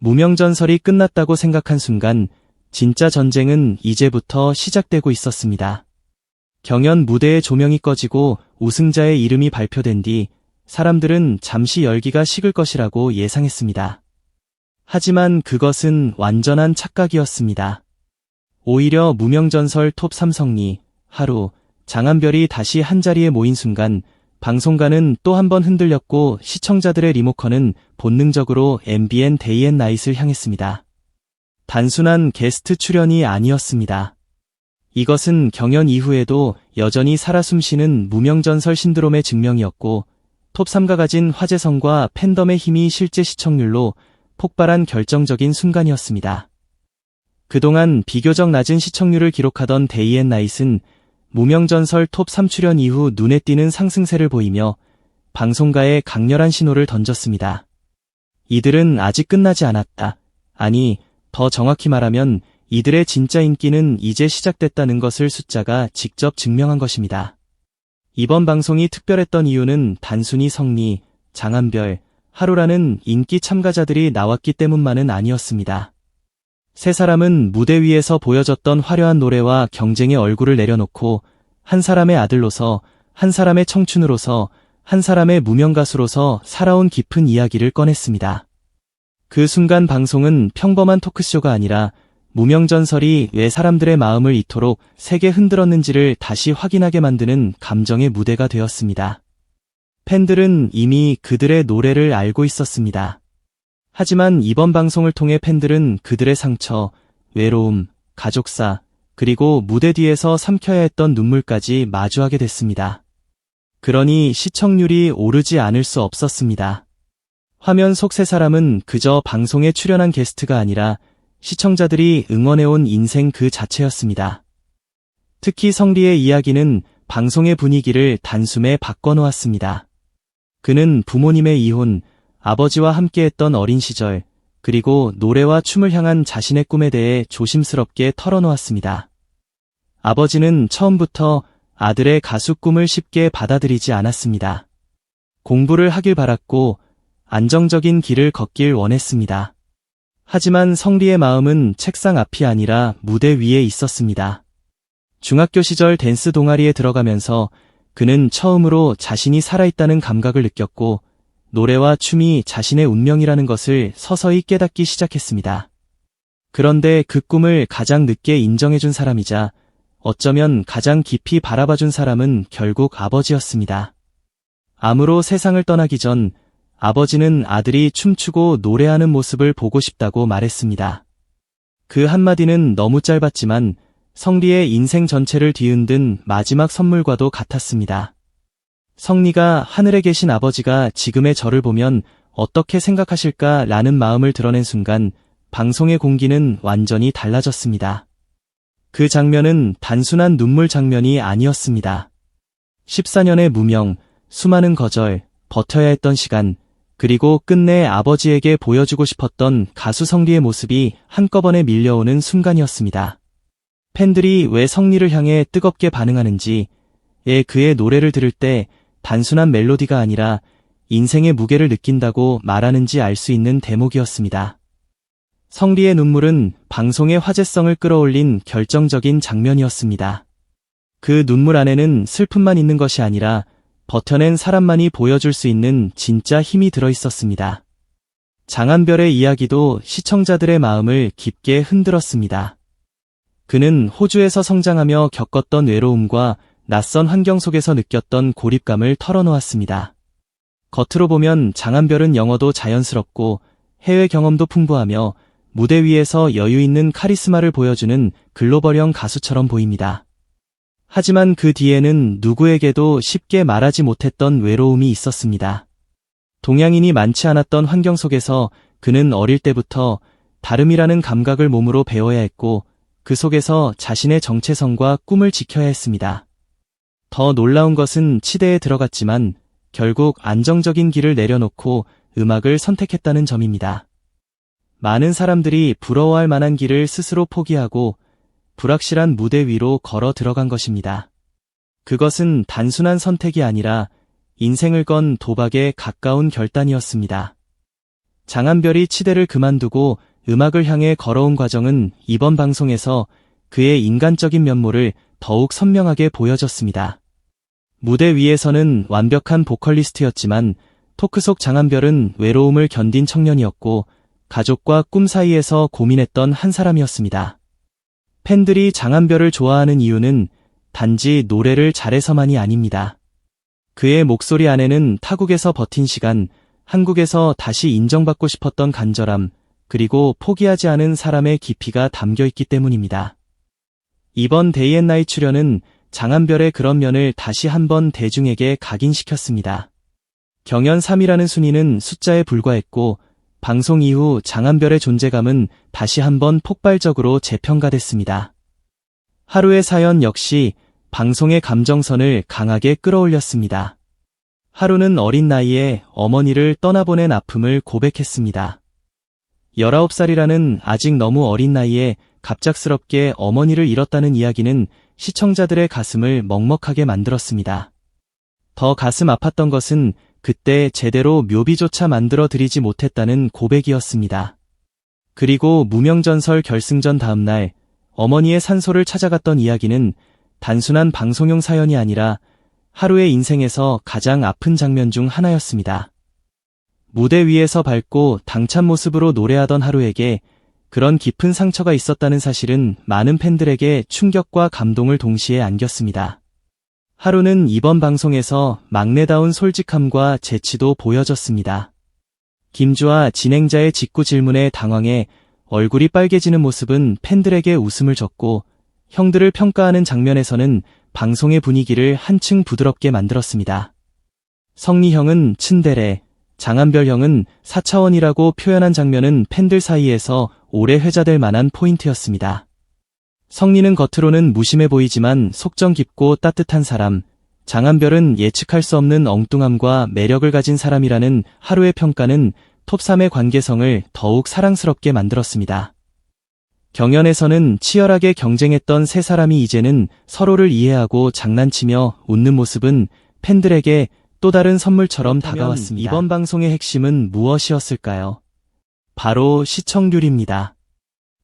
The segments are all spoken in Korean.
무명전설이 끝났다고 생각한 순간 진짜 전쟁은 이제부터 시작되고 있었습니다. 경연 무대의 조명이 꺼지고 우승자의 이름이 발표된 뒤 사람들은 잠시 열기가 식을 것이라고 예상했습니다. 하지만 그것은 완전한 착각이었습니다. 오히려 무명전설 톱 3 성리, 하루, 장한별이 다시 한자리에 모인 순간 방송관은 또 한 번 흔들렸고 시청자들의 리모컨은 본능적으로 MBN 데이 앤 나잇을 향했습니다. 단순한 게스트 출연이 아니었습니다. 이것은 경연 이후에도 여전히 살아 숨쉬는 무명전설 신드롬의 증명이었고 톱3가 가진 화제성과 팬덤의 힘이 실제 시청률로 폭발한 결정적인 순간이었습니다. 그동안 비교적 낮은 시청률을 기록하던 데이 앤 나잇은 무명전설 톱3 출연 이후 눈에 띄는 상승세를 보이며 방송가에 강렬한 신호를 던졌습니다. 이들은 아직 끝나지 않았다. 아니, 더 정확히 말하면 이들의 진짜 인기는 이제 시작됐다는 것을 숫자가 직접 증명한 것입니다. 이번 방송이 특별했던 이유는 단순히 성리, 장한별, 하루라는 인기 참가자들이 나왔기 때문만은 아니었습니다. 세 사람은 무대 위에서 보여줬던 화려한 노래와 경쟁의 얼굴을 내려놓고 한 사람의 아들로서, 한 사람의 청춘으로서, 한 사람의 무명가수로서 살아온 깊은 이야기를 꺼냈습니다. 그 순간 방송은 평범한 토크쇼가 아니라 무명전설이 왜 사람들의 마음을 이토록 세게 흔들었는지를 다시 확인하게 만드는 감정의 무대가 되었습니다. 팬들은 이미 그들의 노래를 알고 있었습니다. 하지만 이번 방송을 통해 팬들은 그들의 상처, 외로움, 가족사, 그리고 무대 뒤에서 삼켜야 했던 눈물까지 마주하게 됐습니다. 그러니 시청률이 오르지 않을 수 없었습니다. 화면 속 세 사람은 그저 방송에 출연한 게스트가 아니라 시청자들이 응원해온 인생 그 자체였습니다. 특히 성리의 이야기는 방송의 분위기를 단숨에 바꿔놓았습니다. 그는 부모님의 이혼, 아버지와 함께했던 어린 시절, 그리고 노래와 춤을 향한 자신의 꿈에 대해 조심스럽게 털어놓았습니다. 아버지는 처음부터 아들의 가수 꿈을 쉽게 받아들이지 않았습니다. 공부를 하길 바랐고 안정적인 길을 걷길 원했습니다. 하지만 성리의 마음은 책상 앞이 아니라 무대 위에 있었습니다. 중학교 시절 댄스 동아리에 들어가면서 그는 처음으로 자신이 살아있다는 감각을 느꼈고 노래와 춤이 자신의 운명이라는 것을 서서히 깨닫기 시작했습니다. 그런데 그 꿈을 가장 늦게 인정해준 사람이자 어쩌면 가장 깊이 바라봐준 사람은 결국 아버지였습니다. 암으로 세상을 떠나기 전 아버지는 아들이 춤추고 노래하는 모습을 보고 싶다고 말했습니다. 그 한마디는 너무 짧았지만 성리의 인생 전체를 뒤흔든 마지막 선물과도 같았습니다. 성리가 하늘에 계신 아버지가 지금의 저를 보면 어떻게 생각하실까 라는 마음을 드러낸 순간 방송의 공기는 완전히 달라졌습니다. 그 장면은 단순한 눈물 장면이 아니었습니다. 14년의 무명, 수많은 거절, 버텨야 했던 시간, 그리고 끝내 아버지에게 보여주고 싶었던 가수 성리의 모습이 한꺼번에 밀려오는 순간이었습니다. 팬들이 왜 성리를 향해 뜨겁게 반응하는지, 그의 노래를 들을 때 단순한 멜로디가 아니라 인생의 무게를 느낀다고 말하는지 알 수 있는 대목이었습니다. 성리의 눈물은 방송의 화제성을 끌어올린 결정적인 장면이었습니다. 그 눈물 안에는 슬픔만 있는 것이 아니라 버텨낸 사람만이 보여줄 수 있는 진짜 힘이 들어있었습니다. 장한별의 이야기도 시청자들의 마음을 깊게 흔들었습니다. 그는 호주에서 성장하며 겪었던 외로움과 낯선 환경 속에서 느꼈던 고립감을 털어놓았습니다. 겉으로 보면 장한별은 영어도 자연스럽고 해외 경험도 풍부하며 무대 위에서 여유 있는 카리스마를 보여주는 글로벌형 가수처럼 보입니다. 하지만 그 뒤에는 누구에게도 쉽게 말하지 못했던 외로움이 있었습니다. 동양인이 많지 않았던 환경 속에서 그는 어릴 때부터 다름이라는 감각을 몸으로 배워야 했고 그 속에서 자신의 정체성과 꿈을 지켜야 했습니다. 더 놀라운 것은 치대에 들어갔지만 결국 안정적인 길을 내려놓고 음악을 선택했다는 점입니다. 많은 사람들이 부러워할 만한 길을 스스로 포기하고 불확실한 무대 위로 걸어 들어간 것입니다. 그것은 단순한 선택이 아니라 인생을 건 도박에 가까운 결단이었습니다. 장한별이 치대를 그만두고 음악을 향해 걸어온 과정은 이번 방송에서 그의 인간적인 면모를 더욱 선명하게 보여줬습니다. 무대 위에서는 완벽한 보컬리스트였지만 토크 속 장한별은 외로움을 견딘 청년이었고 가족과 꿈 사이에서 고민했던 한 사람이었습니다. 팬들이 장한별을 좋아하는 이유는 단지 노래를 잘해서만이 아닙니다. 그의 목소리 안에는 타국에서 버틴 시간, 한국에서 다시 인정받고 싶었던 간절함, 그리고 포기하지 않은 사람의 깊이가 담겨 있기 때문입니다. 이번 데이 앤 나잇 출연은 장한별의 그런 면을 다시 한번 대중에게 각인시켰습니다. 경연 3위라는 순위는 숫자에 불과했고 방송 이후 장한별의 존재감은 다시 한번 폭발적으로 재평가됐습니다. 하루의 사연 역시 방송의 감정선을 강하게 끌어올렸습니다. 하루는 어린 나이에 어머니를 떠나보낸 아픔을 고백했습니다. 19살이라는 아직 너무 어린 나이에 갑작스럽게 어머니를 잃었다는 이야기는 시청자들의 가슴을 먹먹하게 만들었습니다. 더 가슴 아팠던 것은 그때 제대로 묘비조차 만들어 드리지 못했다는 고백이었습니다. 그리고 무명전설 결승전 다음날 어머니의 산소를 찾아갔던 이야기는 단순한 방송용 사연이 아니라 하루의 인생에서 가장 아픈 장면 중 하나였습니다. 무대 위에서 밝고 당찬 모습으로 노래하던 하루에게 그런 깊은 상처가 있었다는 사실은 많은 팬들에게 충격과 감동을 동시에 안겼습니다. 하루는 이번 방송에서 막내다운 솔직함과 재치도 보여줬습니다. 김주아 진행자의 직구 질문에 당황해 얼굴이 빨개지는 모습은 팬들에게 웃음을 줬고 형들을 평가하는 장면에서는 방송의 분위기를 한층 부드럽게 만들었습니다. 성리 형은 츤데레, 장한별 형은 4차원이라고 표현한 장면은 팬들 사이에서 오래 회자될 만한 포인트였습니다. 성리는 겉으로는 무심해 보이지만 속정 깊고 따뜻한 사람, 장한별은 예측할 수 없는 엉뚱함과 매력을 가진 사람이라는 하루의 평가는 톱3의 관계성을 더욱 사랑스럽게 만들었습니다. 경연에서는 치열하게 경쟁했던 세 사람이 이제는 서로를 이해하고 장난치며 웃는 모습은 팬들에게 또 다른 선물처럼 다가왔습니다. 이번 방송의 핵심은 무엇이었을까요? 바로 시청률입니다.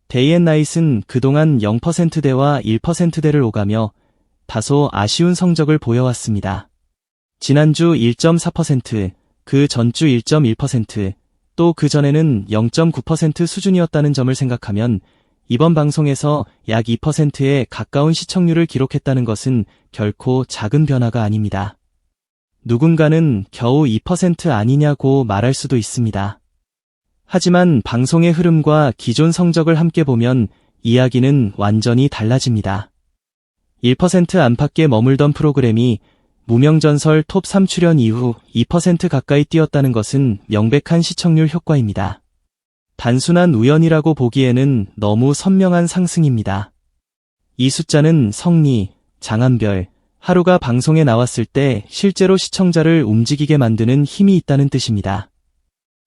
데이 앤 나잇은 그동안 0%대와 1%대를 오가며 다소 아쉬운 성적을 보여왔습니다. 지난주 1.4%, 그 전주 1.1%, 또 그 전에는 0.9% 수준이었다는 점을 생각하면 이번 방송에서 약 2%에 가까운 시청률을 기록했다는 것은 결코 작은 변화가 아닙니다. 누군가는 겨우 2% 아니냐고 말할 수도 있습니다. 하지만 방송의 흐름과 기존 성적을 함께 보면 이야기는 완전히 달라집니다. 1% 안팎에 머물던 프로그램이 무명전설 톱3 출연 이후 2% 가까이 뛰었다는 것은 명백한 시청률 효과입니다. 단순한 우연이라고 보기에는 너무 선명한 상승입니다. 이 숫자는 성리, 장한별, 하루가 방송에 나왔을 때 실제로 시청자를 움직이게 만드는 힘이 있다는 뜻입니다.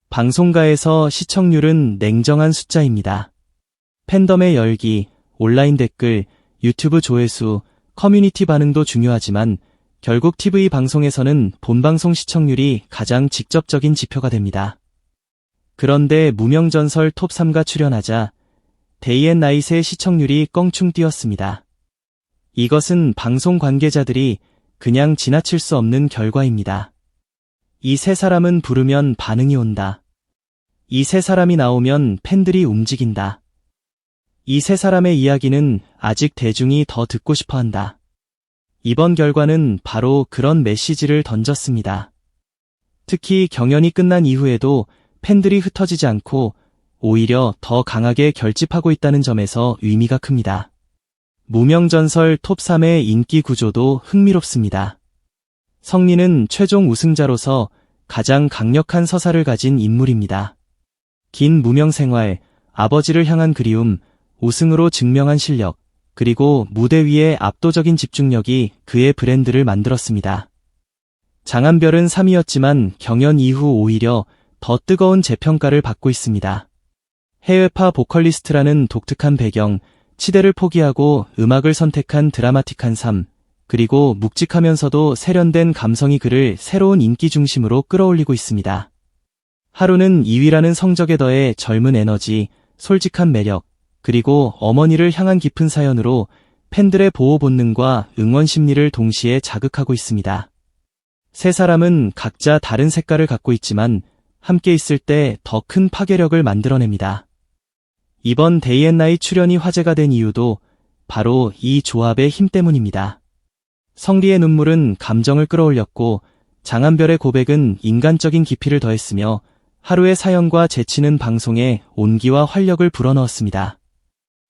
방송가에서 시청률은 냉정한 숫자입니다. 팬덤의 열기, 온라인 댓글, 유튜브 조회수, 커뮤니티 반응도 중요하지만 결국 TV 방송에서는 본방송 시청률이 가장 직접적인 지표가 됩니다. 그런데 무명전설 톱3가 출연하자 데이 앤 나잇의 시청률이 껑충 뛰었습니다. 이것은 방송 관계자들이 그냥 지나칠 수 없는 결과입니다. 이 세 사람은 부르면 반응이 온다. 이 세 사람이 나오면 팬들이 움직인다. 이 세 사람의 이야기는 아직 대중이 더 듣고 싶어 한다. 이번 결과는 바로 그런 메시지를 던졌습니다. 특히 경연이 끝난 이후에도 팬들이 흩어지지 않고 오히려 더 강하게 결집하고 있다는 점에서 의미가 큽니다. 무명전설 톱3의 인기 구조도 흥미롭습니다. 성리는 최종 우승자로서 가장 강력한 서사를 가진 인물입니다. 긴 무명 생활, 아버지를 향한 그리움, 우승으로 증명한 실력, 그리고 무대 위의 압도적인 집중력이 그의 브랜드를 만들었습니다. 장한별은 3위였지만 경연 이후 오히려 더 뜨거운 재평가를 받고 있습니다. 해외파 보컬리스트라는 독특한 배경, 치대를 포기하고 음악을 선택한 드라마틱한 삶, 그리고 묵직하면서도 세련된 감성이 그를 새로운 인기 중심으로 끌어올리고 있습니다. 하루는 2위라는 성적에 더해 젊은 에너지, 솔직한 매력, 그리고 어머니를 향한 깊은 사연으로 팬들의 보호 본능과 응원 심리를 동시에 자극하고 있습니다. 세 사람은 각자 다른 색깔을 갖고 있지만 함께 있을 때 더 큰 파괴력을 만들어냅니다. 이번 데이앤나잇 출연이 화제가 된 이유도 바로 이 조합의 힘 때문입니다. 성리의 눈물은 감정을 끌어올렸고 장한별의 고백은 인간적인 깊이를 더했으며 하루의 사연과 재치는 방송에 온기와 활력을 불어넣었습니다.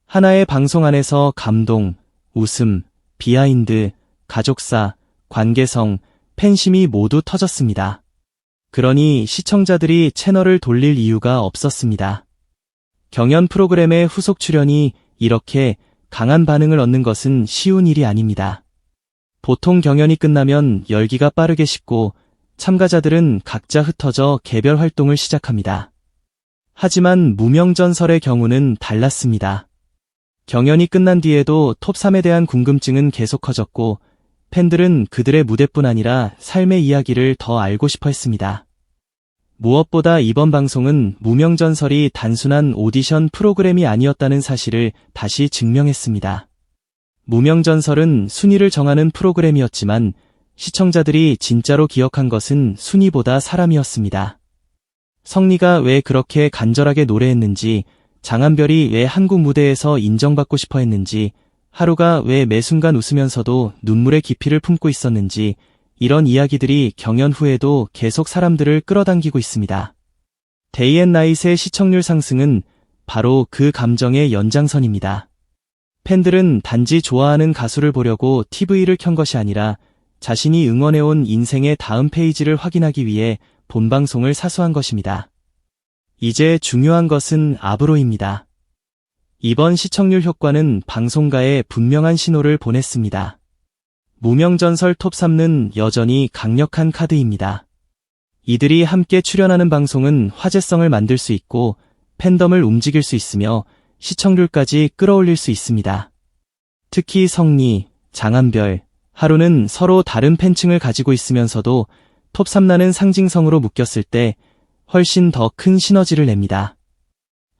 하나의 방송 안에서 감동, 웃음, 비하인드, 가족사, 관계성, 팬심이 모두 터졌습니다. 그러니 시청자들이 채널을 돌릴 이유가 없었습니다. 경연 프로그램의 후속 출연이 이렇게 강한 반응을 얻는 것은 쉬운 일이 아닙니다. 보통 경연이 끝나면 열기가 빠르게 식고 참가자들은 각자 흩어져 개별 활동을 시작합니다. 하지만 무명전설의 경우는 달랐습니다. 경연이 끝난 뒤에도 톱3에 대한 궁금증은 계속 커졌고 팬들은 그들의 무대뿐 아니라 삶의 이야기를 더 알고 싶어 했습니다. 무엇보다 이번 방송은 무명전설이 단순한 오디션 프로그램이 아니었다는 사실을 다시 증명했습니다. 무명전설은 순위를 정하는 프로그램이었지만 시청자들이 진짜로 기억한 것은 순위보다 사람이었습니다. 성리가 왜 그렇게 간절하게 노래했는지, 장한별이 왜 한국 무대에서 인정받고 싶어 했는지, 하루가 왜 매 순간 웃으면서도 눈물의 깊이를 품고 있었는지, 이런 이야기들이 경연 후에도 계속 사람들을 끌어당기고 있습니다. 데이앤나잇의 시청률 상승은 바로 그 감정의 연장선입니다. 팬들은 단지 좋아하는 가수를 보려고 TV를 켠 것이 아니라 자신이 응원해온 인생의 다음 페이지를 확인하기 위해 본방송을 사수한 것입니다. 이제 중요한 것은 앞으로입니다. 이번 시청률 효과는 방송가에 분명한 신호를 보냈습니다. 무명전설 톱3는 여전히 강력한 카드입니다. 이들이 함께 출연하는 방송은 화제성을 만들 수 있고 팬덤을 움직일 수 있으며 시청률까지 끌어올릴 수 있습니다. 특히 성리, 장한별, 하루는 서로 다른 팬층을 가지고 있으면서도 톱3라는 상징성으로 묶였을 때 훨씬 더 큰 시너지를 냅니다.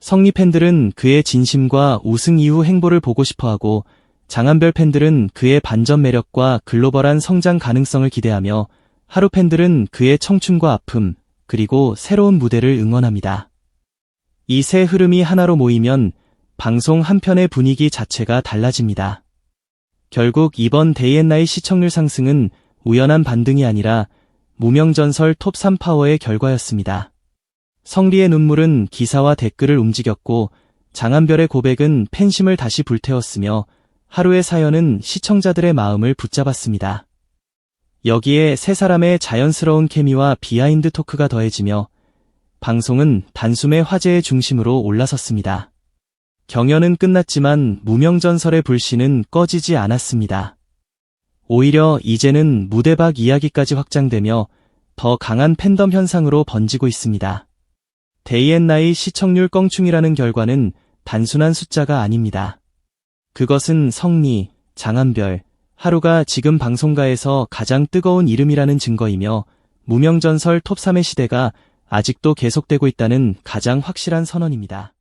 성리 팬들은 그의 진심과 우승 이후 행보를 보고 싶어하고 장한별 팬들은 그의 반전 매력과 글로벌한 성장 가능성을 기대하며 하루 팬들은 그의 청춘과 아픔, 그리고 새로운 무대를 응원합니다. 이 세 흐름이 하나로 모이면 방송 한 편의 분위기 자체가 달라집니다. 결국 이번 데이앤나잇 시청률 상승은 우연한 반등이 아니라 무명전설 톱3 파워의 결과였습니다. 성리의 눈물은 기사와 댓글을 움직였고 장한별의 고백은 팬심을 다시 불태웠으며 하루의 사연은 시청자들의 마음을 붙잡았습니다. 여기에 세 사람의 자연스러운 케미와 비하인드 토크가 더해지며 방송은 단숨에 화제의 중심으로 올라섰습니다. 경연은 끝났지만 무명전설의 불씨는 꺼지지 않았습니다. 오히려 이제는 무대 밖 이야기까지 확장되며 더 강한 팬덤 현상으로 번지고 있습니다. 데이앤나잇 시청률 껑충이라는 결과는 단순한 숫자가 아닙니다. 그것은 성리, 장한별, 하루가 지금 방송가에서 가장 뜨거운 이름이라는 증거이며 무명전설 톱3의 시대가 아직도 계속되고 있다는 가장 확실한 선언입니다.